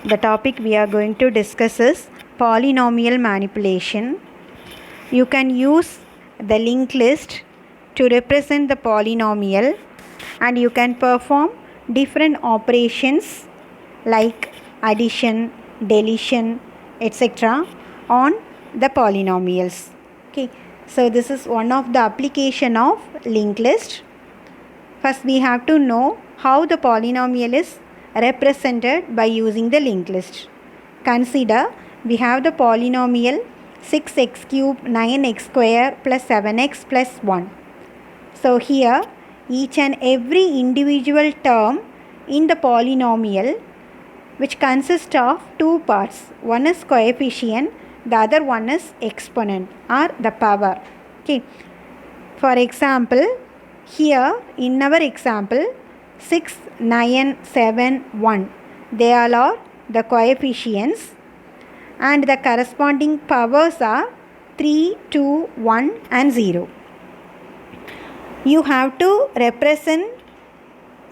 The topic we are going to discuss is polynomial manipulation. You can use the linked list to represent the polynomial, and you can perform different operations like addition, deletion, etc. on the polynomials. Okay, so this is one of the application of linked list. First we have to know how the polynomial is represented by using the linked list. Consider we have the polynomial 6x cube 9x square plus 7x plus 1. So here each and every individual term in the polynomial, which consists of two parts. One is coefficient, the other one is exponent or the power. Okay. For example, here in our example 6, 9, 7, 1, they all are the coefficients and the corresponding powers are 3, 2, 1 and 0. You have to represent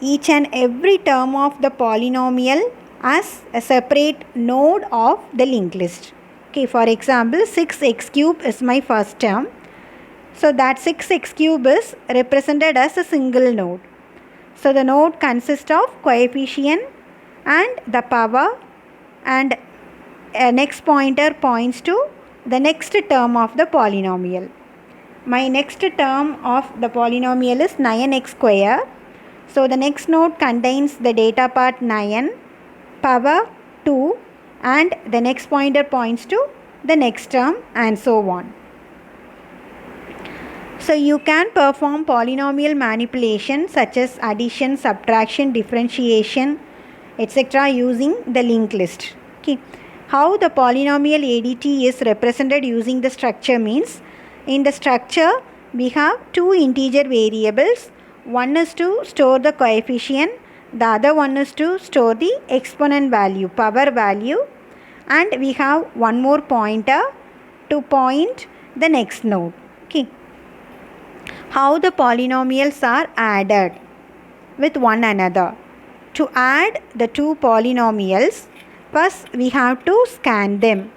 each and every term of the polynomial as a separate node of the linked list. Okay, for example 6x cube is my first term. So that 6x cube is represented as a single node. So the node consists of coefficient and the power, and a next pointer points to the next term of the polynomial. My next term of the polynomial is 9x square. So the next node contains the data part 9, power 2, and the next pointer points to the next term, and so on. So you can perform polynomial manipulation such as addition, subtraction, differentiation, etc. using the linked list. Okay. How the polynomial ADT is represented using the structure means, in the structure we have two integer variables. One is to store the coefficient, the other one is to store the exponent value, power value, and we have one more pointer to point the next node. Okay. How the polynomials are added with one another. To add the two polynomials, first we have to scan them.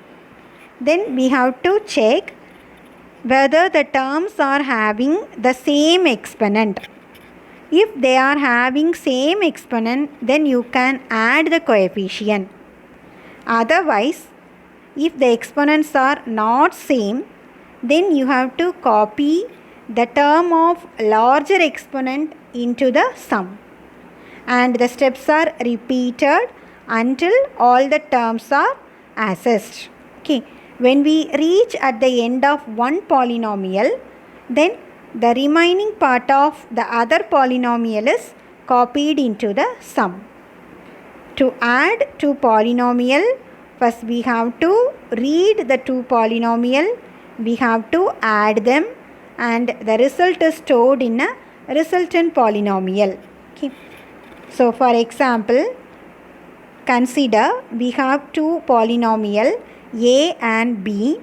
Then we have to check whether the terms are having the same exponent. If they are having same exponent, then you can add the coefficient. Otherwise, if the exponents are not same, then you have to copy the term of larger exponent into the sum. And the steps are repeated until all the terms are assessed. Okay. When we reach at the end of one polynomial, then the remaining part of the other polynomial is copied into the sum. To add two polynomial, first we have to read the two polynomial, we have to add them, and the result is stored in a resultant polynomial. Okay. So for example, consider we have two polynomial a and b.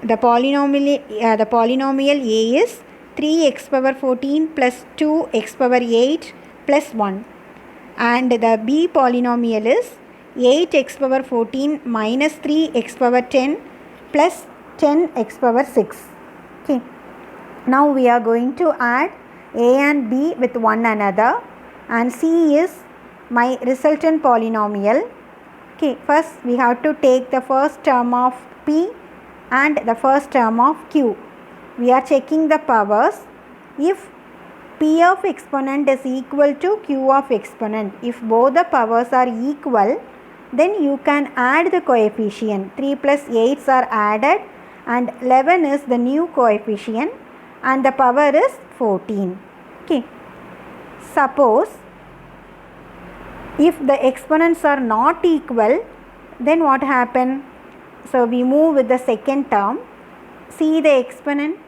The polynomial a is 3x power 14 plus 2x power 8 plus 1, and the b polynomial is 8x power 14 minus 3x power 10 plus 10x power 6. Okay. Now we are going to add a and b with one another, and c is my resultant polynomial. Okay, first we have to take the first term of p and the first term of q. We are checking the powers. If p of exponent is equal to q of exponent, if both the powers are equal, then you can add the coefficient. 3 plus 8s are added and 11 is the new coefficient and the power is 14. Okay. Suppose if the exponents are not equal, then what happen? So we move with the second term. See the exponent.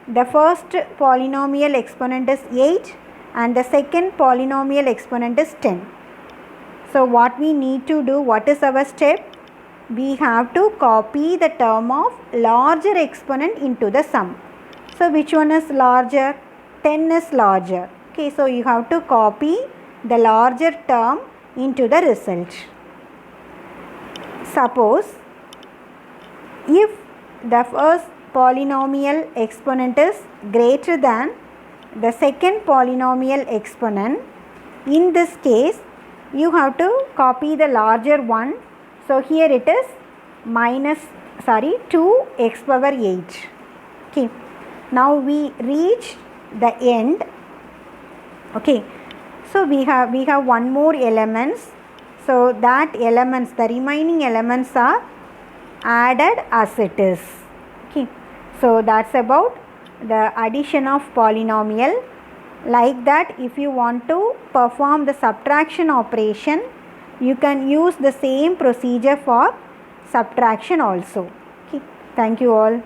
The first polynomial exponent is 8 and the second polynomial exponent is 10. So what we need to do, what is our step? We have to copy the term of larger exponent into the sum. So which one is larger? 10 is larger. Okay, so you have to copy the larger term into the result. Suppose if the first polynomial exponent is greater than the second polynomial exponent, in this case you have to copy the larger one. So here it is 2x power 8. Okay, now we reach the end. Okay, so we have one more elements. So that elements, the remaining elements are added as it is. Okay, so that's about the addition of polynomial. Like that, if you want to perform the subtraction operation, you can use the same procedure for subtraction also. Okay, thank you all.